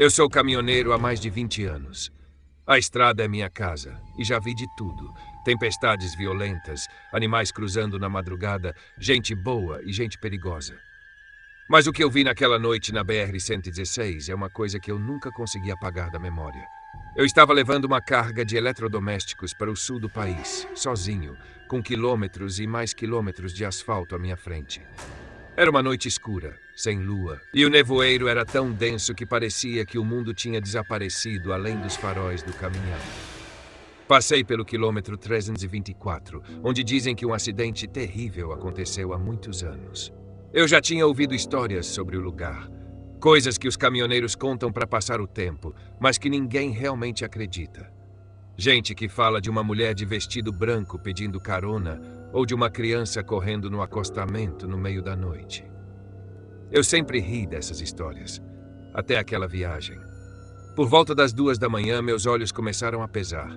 Eu sou caminhoneiro há mais de 20 anos. A estrada é minha casa e já vi de tudo. Tempestades violentas, animais cruzando na madrugada, gente boa e gente perigosa. Mas o que eu vi naquela noite na BR-116 é uma coisa que eu nunca consegui apagar da memória. Eu estava levando uma carga de eletrodomésticos para o sul do país, sozinho, com quilômetros e mais quilômetros de asfalto à minha frente. Era uma noite escura, sem lua, e o nevoeiro era tão denso que parecia que o mundo tinha desaparecido além dos faróis do caminhão. Passei pelo quilômetro 324, onde dizem que um acidente terrível aconteceu há muitos anos. Eu já tinha ouvido histórias sobre o lugar, coisas que os caminhoneiros contam para passar o tempo, mas que ninguém realmente acredita. Gente que fala de uma mulher de vestido branco pedindo carona ou de uma criança correndo no acostamento no meio da noite. Eu sempre ri dessas histórias, até aquela viagem. Por volta das 2 da manhã, meus olhos começaram a pesar.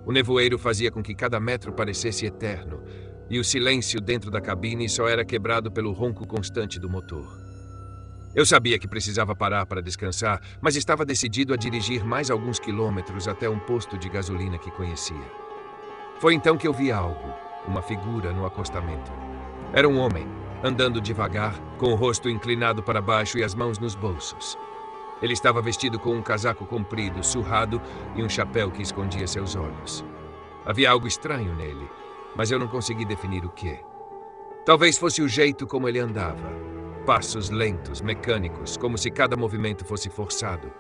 O nevoeiro fazia com que cada metro parecesse eterno, e o silêncio dentro da cabine só era quebrado pelo ronco constante do motor. Eu sabia que precisava parar para descansar, mas estava decidido a dirigir mais alguns quilômetros até um posto de gasolina que conhecia. Foi então que eu vi algo, uma figura no acostamento. Era um homem, andando devagar, com o rosto inclinado para baixo e as mãos nos bolsos. Ele estava vestido com um casaco comprido, surrado e um chapéu que escondia seus olhos. Havia algo estranho nele, mas eu não consegui definir o quê. Talvez fosse o jeito como ele andava. Passos lentos, mecânicos, como se cada movimento fosse forçado.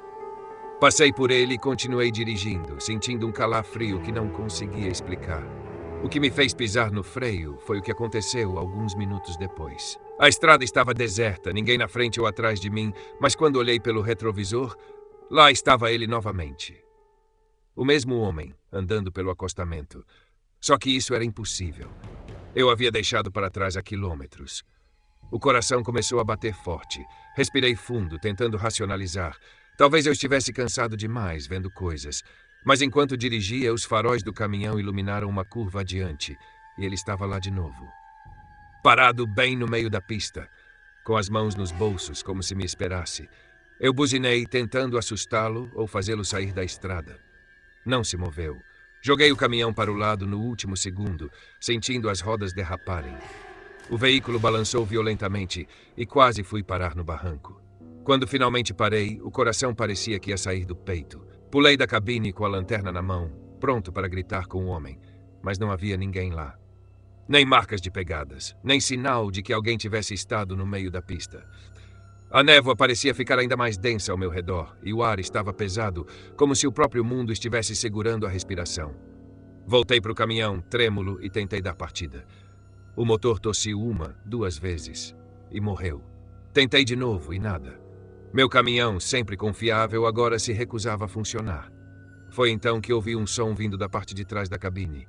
Passei por ele e continuei dirigindo, sentindo um calafrio que não conseguia explicar. O que me fez pisar no freio foi o que aconteceu alguns minutos depois. A estrada estava deserta, ninguém na frente ou atrás de mim, mas quando olhei pelo retrovisor, lá estava ele novamente. O mesmo homem, andando pelo acostamento. Só que isso era impossível. Eu havia deixado para trás há quilômetros. O coração começou a bater forte. Respirei fundo, tentando racionalizar. Talvez eu estivesse cansado demais, vendo coisas. Mas enquanto dirigia, os faróis do caminhão iluminaram uma curva adiante, e ele estava lá de novo. Parado bem no meio da pista, com as mãos nos bolsos, como se me esperasse. Eu buzinei, tentando assustá-lo ou fazê-lo sair da estrada. Não se moveu. Joguei o caminhão para o lado no último segundo, sentindo as rodas derraparem. O veículo balançou violentamente e quase fui parar no barranco. Quando finalmente parei, o coração parecia que ia sair do peito. Pulei da cabine com a lanterna na mão, pronto para gritar com o homem, mas não havia ninguém lá. Nem marcas de pegadas, nem sinal de que alguém tivesse estado no meio da pista. A névoa parecia ficar ainda mais densa ao meu redor, e o ar estava pesado, como se o próprio mundo estivesse segurando a respiração. Voltei para o caminhão, trêmulo, e tentei dar partida. O motor tossiu 1, 2 vezes, e morreu. Tentei de novo, e nada. Meu caminhão, sempre confiável, agora se recusava a funcionar. Foi então que ouvi um som vindo da parte de trás da cabine.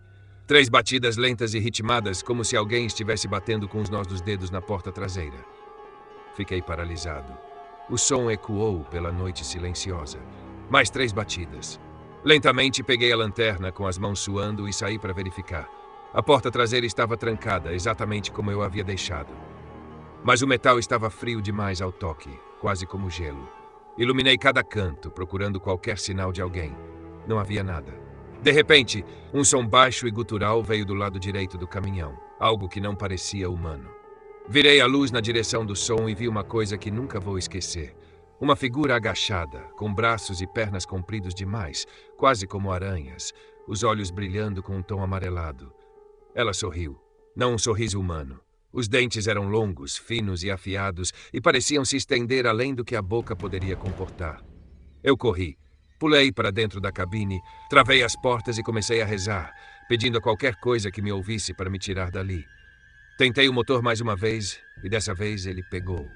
3 batidas lentas e ritmadas, como se alguém estivesse batendo com os nós dos dedos na porta traseira. Fiquei paralisado. O som ecoou pela noite silenciosa. Mais 3 batidas. Lentamente peguei a lanterna com as mãos suando e saí para verificar. A porta traseira estava trancada, exatamente como eu havia deixado. Mas o metal estava frio demais ao toque, quase como gelo. Iluminei cada canto, procurando qualquer sinal de alguém. Não havia nada. De repente, um som baixo e gutural veio do lado direito do caminhão, algo que não parecia humano. Virei a luz na direção do som e vi uma coisa que nunca vou esquecer. Uma figura agachada, com braços e pernas compridos demais, quase como aranhas, os olhos brilhando com um tom amarelado. Ela sorriu. Não um sorriso humano. Os dentes eram longos, finos e afiados e pareciam se estender além do que a boca poderia comportar. Eu corri. Pulei para dentro da cabine, travei as portas e comecei a rezar, pedindo a qualquer coisa que me ouvisse para me tirar dali. Tentei o motor mais uma vez e dessa vez ele pegou.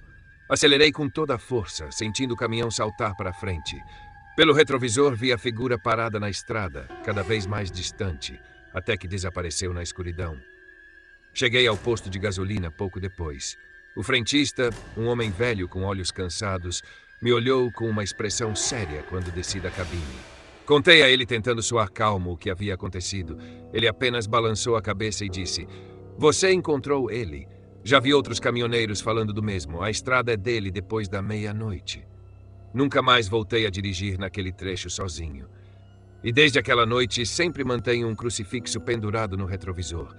Acelerei com toda a força, sentindo o caminhão saltar para frente. Pelo retrovisor vi a figura parada na estrada, cada vez mais distante, até que desapareceu na escuridão. Cheguei ao posto de gasolina pouco depois. O frentista, um homem velho com olhos cansados, me olhou com uma expressão séria quando desci da cabine. Contei a ele tentando soar calmo o que havia acontecido. Ele apenas balançou a cabeça e disse: "Você encontrou ele. Já vi outros caminhoneiros falando do mesmo. A estrada é dele depois da meia-noite." Nunca mais voltei a dirigir naquele trecho sozinho. E desde aquela noite sempre mantenho um crucifixo pendurado no retrovisor.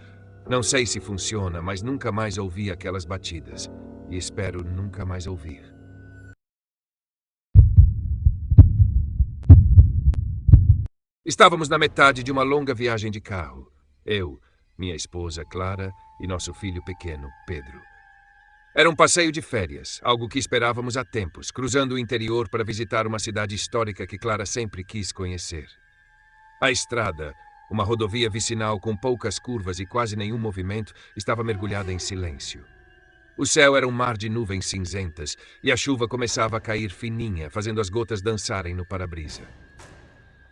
Não sei se funciona, mas nunca mais ouvi aquelas batidas. E espero nunca mais ouvir. Estávamos na metade de uma longa viagem de carro. Eu, minha esposa Clara e nosso filho pequeno, Pedro. Era um passeio de férias, algo que esperávamos há tempos, cruzando o interior para visitar uma cidade histórica que Clara sempre quis conhecer. A estrada, uma rodovia vicinal com poucas curvas e quase nenhum movimento, estava mergulhada em silêncio. O céu era um mar de nuvens cinzentas e a chuva começava a cair fininha, fazendo as gotas dançarem no para-brisa.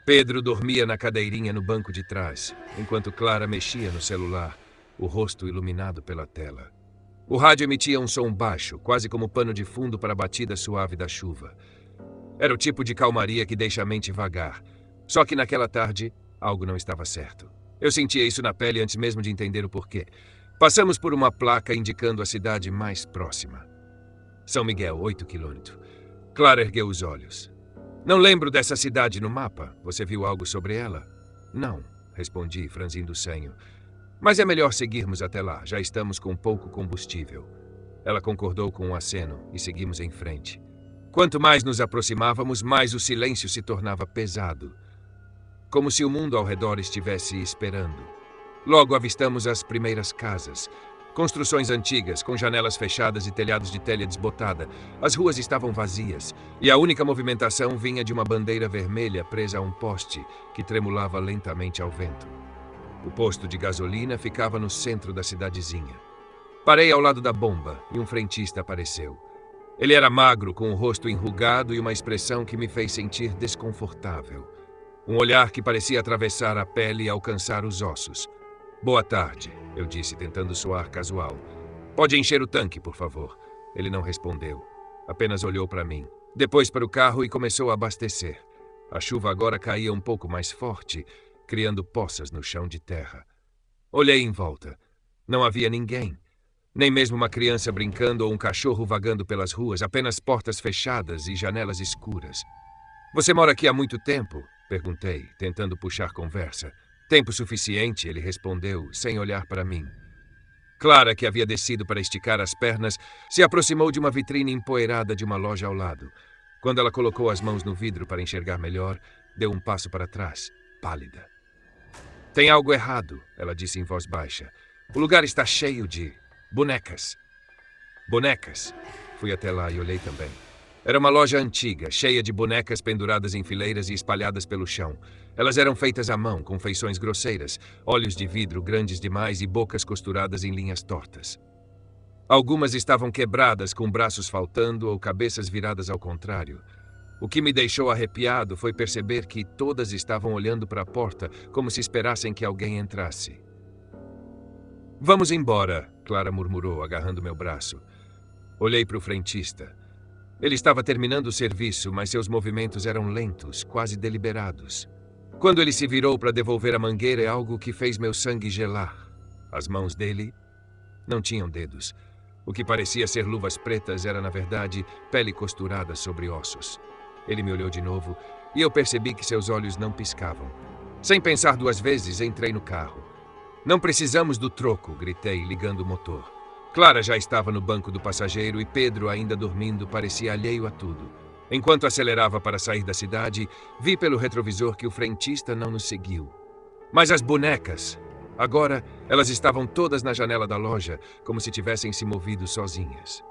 Pedro dormia na cadeirinha no banco de trás, enquanto Clara mexia no celular, o rosto iluminado pela tela. O rádio emitia um som baixo, quase como pano de fundo para a batida suave da chuva. Era o tipo de calmaria que deixa a mente vagar. Só que naquela tarde, algo não estava certo. Eu sentia isso na pele antes mesmo de entender o porquê. Passamos por uma placa indicando a cidade mais próxima. São Miguel, 8 quilômetros. Clara ergueu os olhos. Não lembro dessa cidade no mapa. Você viu algo sobre ela? Não, respondi, franzindo o senho. Mas é melhor seguirmos até lá. Já estamos com pouco combustível. Ela concordou com um aceno e seguimos em frente. Quanto mais nos aproximávamos, mais o silêncio se tornava pesado. Como se o mundo ao redor estivesse esperando. Logo avistamos as primeiras casas. Construções antigas, com janelas fechadas e telhados de telha desbotada. As ruas estavam vazias, e a única movimentação vinha de uma bandeira vermelha presa a um poste, que tremulava lentamente ao vento. O posto de gasolina ficava no centro da cidadezinha. Parei ao lado da bomba, e um frentista apareceu. Ele era magro, com o rosto enrugado e uma expressão que me fez sentir desconfortável. Um olhar que parecia atravessar a pele e alcançar os ossos. Boa tarde, eu disse, tentando soar casual. Pode encher o tanque, por favor. Ele não respondeu. Apenas olhou para mim. Depois para o carro e começou a abastecer. A chuva agora caía um pouco mais forte, criando poças no chão de terra. Olhei em volta. Não havia ninguém. Nem mesmo uma criança brincando ou um cachorro vagando pelas ruas, apenas portas fechadas e janelas escuras. Você mora aqui há muito tempo? Perguntei, tentando puxar conversa. Tempo suficiente, ele respondeu, sem olhar para mim. Clara, que havia descido para esticar as pernas, se aproximou de uma vitrine empoeirada de uma loja ao lado. Quando ela colocou as mãos no vidro para enxergar melhor, deu um passo para trás, pálida. Tem algo errado, ela disse em voz baixa. O lugar está cheio de bonecas. Bonecas. Fui até lá e olhei também. Era uma loja antiga, cheia de bonecas penduradas em fileiras e espalhadas pelo chão. Elas eram feitas à mão, com feições grosseiras, olhos de vidro grandes demais e bocas costuradas em linhas tortas. Algumas estavam quebradas, com braços faltando ou cabeças viradas ao contrário. O que me deixou arrepiado foi perceber que todas estavam olhando para a porta, como se esperassem que alguém entrasse. Vamos embora, Clara murmurou, agarrando meu braço. Olhei para o frentista. Ele estava terminando o serviço, mas seus movimentos eram lentos, quase deliberados. Quando ele se virou para devolver a mangueira, é algo que fez meu sangue gelar. As mãos dele não tinham dedos. O que parecia ser luvas pretas era, na verdade, pele costurada sobre ossos. Ele me olhou de novo e eu percebi que seus olhos não piscavam. Sem pensar duas vezes, entrei no carro. Não precisamos do troco, gritei, ligando o motor. Clara já estava no banco do passageiro e Pedro, ainda dormindo, parecia alheio a tudo. Enquanto acelerava para sair da cidade, vi pelo retrovisor que o frentista não nos seguiu. Mas as bonecas... Agora, elas estavam todas na janela da loja, como se tivessem se movido sozinhas.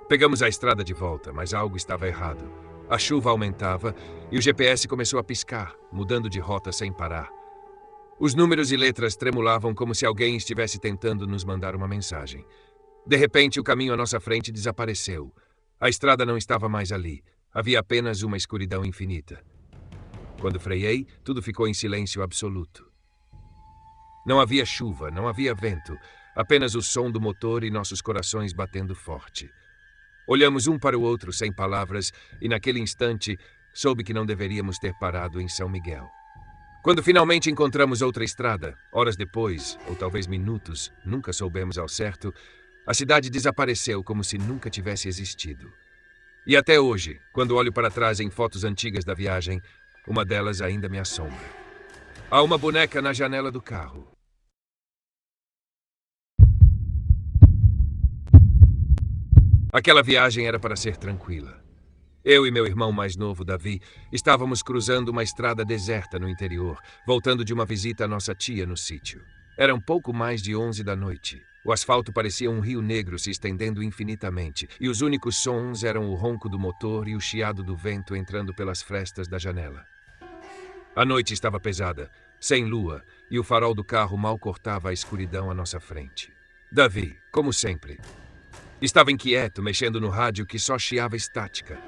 Pegamos a estrada de volta, mas algo estava errado. A chuva aumentava e o GPS começou a piscar, mudando de rota sem parar. Os números e letras tremulavam como se alguém estivesse tentando nos mandar uma mensagem. De repente, o caminho à nossa frente desapareceu. A estrada não estava mais ali. Havia apenas uma escuridão infinita. Quando freiei, tudo ficou em silêncio absoluto. Não havia chuva, não havia vento, apenas o som do motor e nossos corações batendo forte. Olhamos um para o outro sem palavras e, naquele instante, soube que não deveríamos ter parado em São Miguel. Quando finalmente encontramos outra estrada, horas depois, ou talvez minutos, nunca soubemos ao certo, a cidade desapareceu como se nunca tivesse existido. E até hoje, quando olho para trás em fotos antigas da viagem, uma delas ainda me assombra. Há uma boneca na janela do carro. Aquela viagem era para ser tranquila. Eu e meu irmão mais novo, Davi, estávamos cruzando uma estrada deserta no interior, voltando de uma visita à nossa tia no sítio. Era um pouco mais de 11 da noite. O asfalto parecia um rio negro se estendendo infinitamente, e os únicos sons eram o ronco do motor e o chiado do vento entrando pelas frestas da janela. A noite estava pesada, sem lua, e o farol do carro mal cortava a escuridão à nossa frente. Davi, como sempre, estava inquieto, mexendo no rádio que só chiava estática.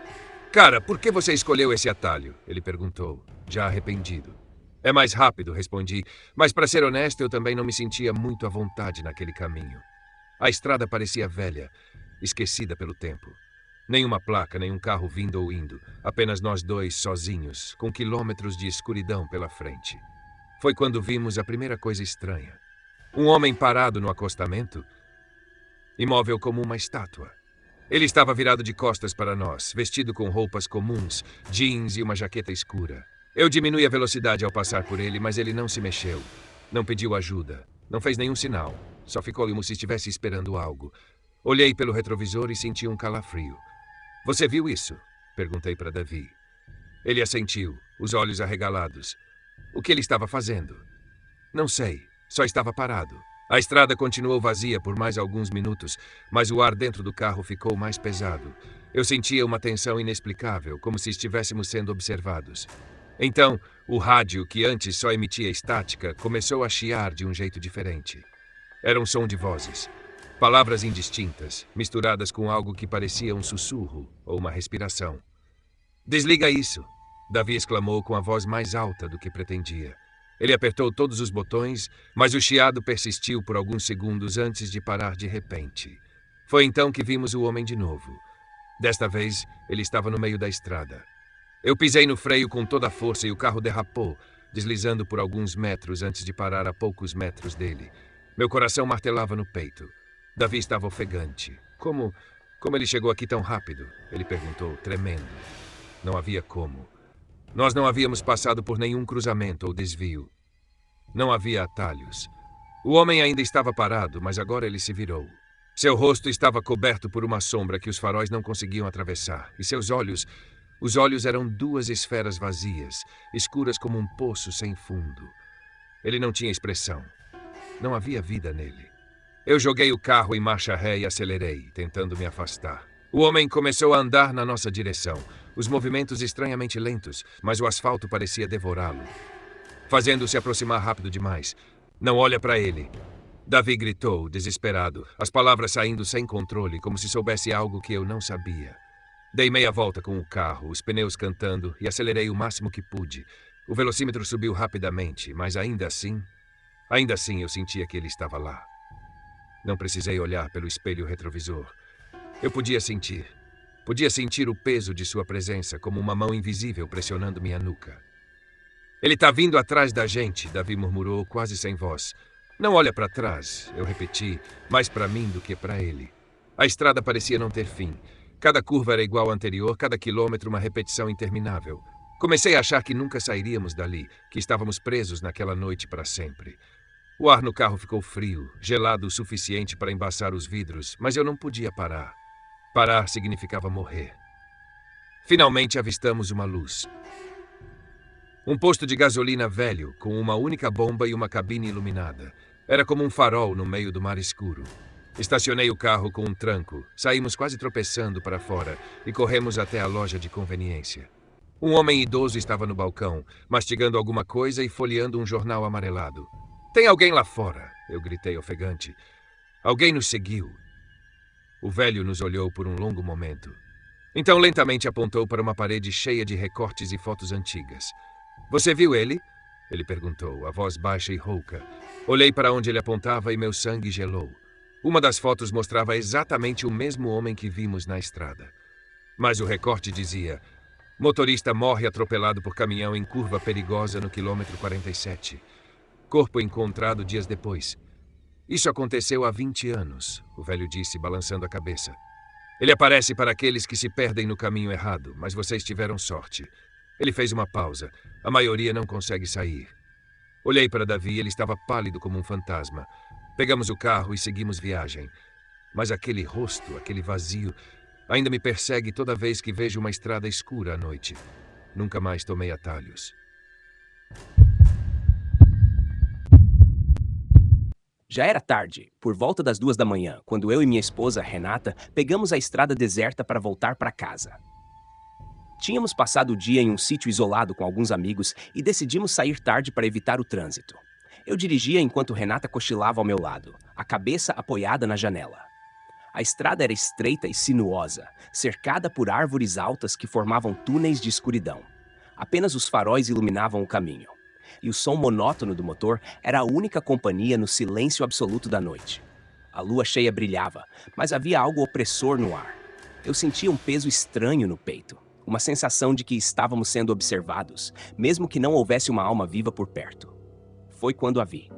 Cara, por que você escolheu esse atalho? Ele perguntou, já arrependido. É mais rápido, respondi, mas para ser honesto, eu também não me sentia muito à vontade naquele caminho. A estrada parecia velha, esquecida pelo tempo. Nenhuma placa, nenhum carro vindo ou indo, apenas nós dois sozinhos, com quilômetros de escuridão pela frente. Foi quando vimos a primeira coisa estranha. Um homem parado no acostamento, imóvel como uma estátua. Ele estava virado de costas para nós, vestido com roupas comuns, jeans e uma jaqueta escura. Eu diminui a velocidade ao passar por ele, mas ele não se mexeu. Não pediu ajuda. Não fez nenhum sinal. Só ficou como se estivesse esperando algo. Olhei pelo retrovisor e senti um calafrio. Você viu isso? Perguntei para Davi. Ele assentiu, os olhos arregalados. O que ele estava fazendo? Não sei. Só estava parado. A estrada continuou vazia por mais alguns minutos, mas o ar dentro do carro ficou mais pesado. Eu sentia uma tensão inexplicável, como se estivéssemos sendo observados. Então, o rádio, que antes só emitia estática, começou a chiar de um jeito diferente. Era um som de vozes. Palavras indistintas, misturadas com algo que parecia um sussurro ou uma respiração. Desliga isso! Davi exclamou com a voz mais alta do que pretendia. Ele apertou todos os botões, mas o chiado persistiu por alguns segundos antes de parar de repente. Foi então que vimos o homem de novo. Desta vez, ele estava no meio da estrada. Eu pisei no freio com toda a força e o carro derrapou, deslizando por alguns metros antes de parar a poucos metros dele. Meu coração martelava no peito. Davi estava ofegante. Como ele chegou aqui tão rápido? Ele perguntou, tremendo. Não havia como. Nós não havíamos passado por nenhum cruzamento ou desvio. Não havia atalhos. O homem ainda estava parado, mas agora ele se virou. Seu rosto estava coberto por uma sombra que os faróis não conseguiam atravessar, e seus olhos... Os olhos eram duas esferas vazias, escuras como um poço sem fundo. Ele não tinha expressão. Não havia vida nele. Eu joguei o carro em marcha ré e acelerei, tentando me afastar. O homem começou a andar na nossa direção, os movimentos estranhamente lentos, mas o asfalto parecia devorá-lo, fazendo-se aproximar rápido demais. Não olha para ele. Davi gritou, desesperado, as palavras saindo sem controle, como se soubesse algo que eu não sabia. Dei meia volta com o carro, os pneus cantando, e acelerei o máximo que pude. O velocímetro subiu rapidamente, mas ainda assim eu sentia que ele estava lá. Não precisei olhar pelo espelho retrovisor. Eu podia sentir o peso de sua presença como uma mão invisível pressionando minha nuca. Ele está vindo atrás da gente, Davi murmurou, quase sem voz. Não olha para trás, eu repeti, mais para mim do que para ele. A estrada parecia não ter fim. Cada curva era igual à anterior, cada quilômetro uma repetição interminável. Comecei a achar que nunca sairíamos dali, que estávamos presos naquela noite para sempre. O ar no carro ficou frio, gelado o suficiente para embaçar os vidros, mas eu não podia parar. Parar significava morrer. Finalmente avistamos uma luz. Um posto de gasolina velho, com uma única bomba e uma cabine iluminada. Era como um farol no meio do mar escuro. Estacionei o carro com um tranco, saímos quase tropeçando para fora e corremos até a loja de conveniência. Um homem idoso estava no balcão, mastigando alguma coisa e folheando um jornal amarelado. Tem alguém lá fora, eu gritei ofegante. Alguém nos seguiu. O velho nos olhou por um longo momento. Então lentamente apontou para uma parede cheia de recortes e fotos antigas. Você viu ele? Ele perguntou, a voz baixa e rouca. Olhei para onde ele apontava e meu sangue gelou. Uma das fotos mostrava exatamente o mesmo homem que vimos na estrada. Mas o recorte dizia: motorista morre atropelado por caminhão em curva perigosa no quilômetro 47. Corpo encontrado dias depois. Isso aconteceu há 20 anos, o velho disse, balançando a cabeça. Ele aparece para aqueles que se perdem no caminho errado, mas vocês tiveram sorte. Ele fez uma pausa. A maioria não consegue sair. Olhei para Davi e ele estava pálido como um fantasma. Pegamos o carro e seguimos viagem. Mas aquele rosto, aquele vazio, ainda me persegue toda vez que vejo uma estrada escura à noite. Nunca mais tomei atalhos. Já era tarde, por volta das 2 da manhã, quando eu e minha esposa, Renata, pegamos a estrada deserta para voltar para casa. Tínhamos passado o dia em um sítio isolado com alguns amigos e decidimos sair tarde para evitar o trânsito. Eu dirigia enquanto Renata cochilava ao meu lado, a cabeça apoiada na janela. A estrada era estreita e sinuosa, cercada por árvores altas que formavam túneis de escuridão. Apenas os faróis iluminavam o caminho. E o som monótono do motor era a única companhia no silêncio absoluto da noite. A lua cheia brilhava, mas havia algo opressor no ar. Eu sentia um peso estranho no peito, uma sensação de que estávamos sendo observados, mesmo que não houvesse uma alma viva por perto. Foi quando a vi.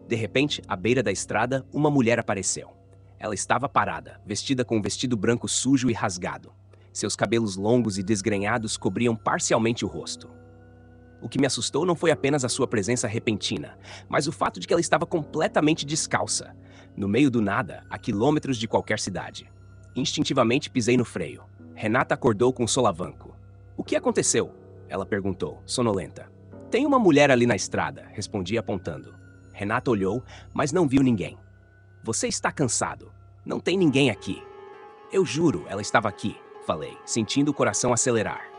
De repente, à beira da estrada, uma mulher apareceu. Ela estava parada, vestida com um vestido branco sujo e rasgado. Seus cabelos longos e desgrenhados cobriam parcialmente o rosto. O que me assustou não foi apenas a sua presença repentina, mas o fato de que ela estava completamente descalça, no meio do nada, a quilômetros de qualquer cidade. Instintivamente pisei no freio. Renata acordou com um solavanco. "O que aconteceu?" ela perguntou, sonolenta. "Tem uma mulher ali na estrada", respondi apontando. Renata olhou, mas não viu ninguém. "Você está cansado. Não tem ninguém aqui." "Eu juro, ela estava aqui", falei, sentindo o coração acelerar.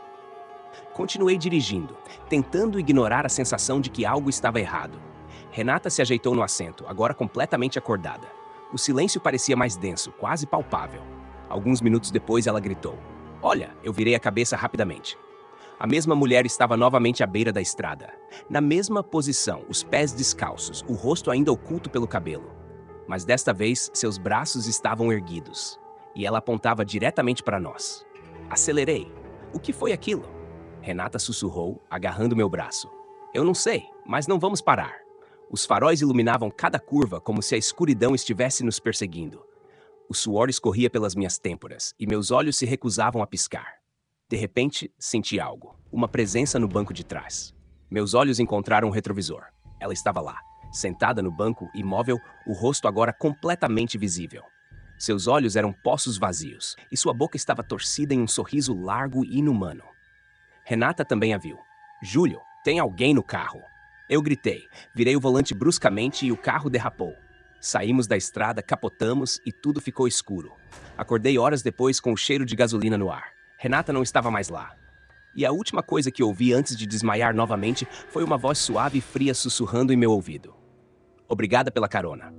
Continuei dirigindo, tentando ignorar a sensação de que algo estava errado. Renata se ajeitou no assento, agora completamente acordada. O silêncio parecia mais denso, quase palpável. Alguns minutos depois ela gritou. "Olha!" Eu virei a cabeça rapidamente. A mesma mulher estava novamente à beira da estrada. Na mesma posição, os pés descalços, o rosto ainda oculto pelo cabelo. Mas desta vez, seus braços estavam erguidos. E ela apontava diretamente para nós. Acelerei. "O que foi aquilo?" Renata sussurrou, agarrando meu braço. "Eu não sei, mas não vamos parar." Os faróis iluminavam cada curva como se a escuridão estivesse nos perseguindo. O suor escorria pelas minhas têmporas e meus olhos se recusavam a piscar. De repente, senti algo. Uma presença no banco de trás. Meus olhos encontraram um retrovisor. Ela estava lá, sentada no banco, imóvel, o rosto agora completamente visível. Seus olhos eram poços vazios e sua boca estava torcida em um sorriso largo e inumano. Renata também a viu. "Júlio, tem alguém no carro!" Eu gritei, virei o volante bruscamente e o carro derrapou. Saímos da estrada, capotamos e tudo ficou escuro. Acordei horas depois com o cheiro de gasolina no ar. Renata não estava mais lá. E a última coisa que ouvi antes de desmaiar novamente foi uma voz suave e fria sussurrando em meu ouvido. "Obrigada pela carona."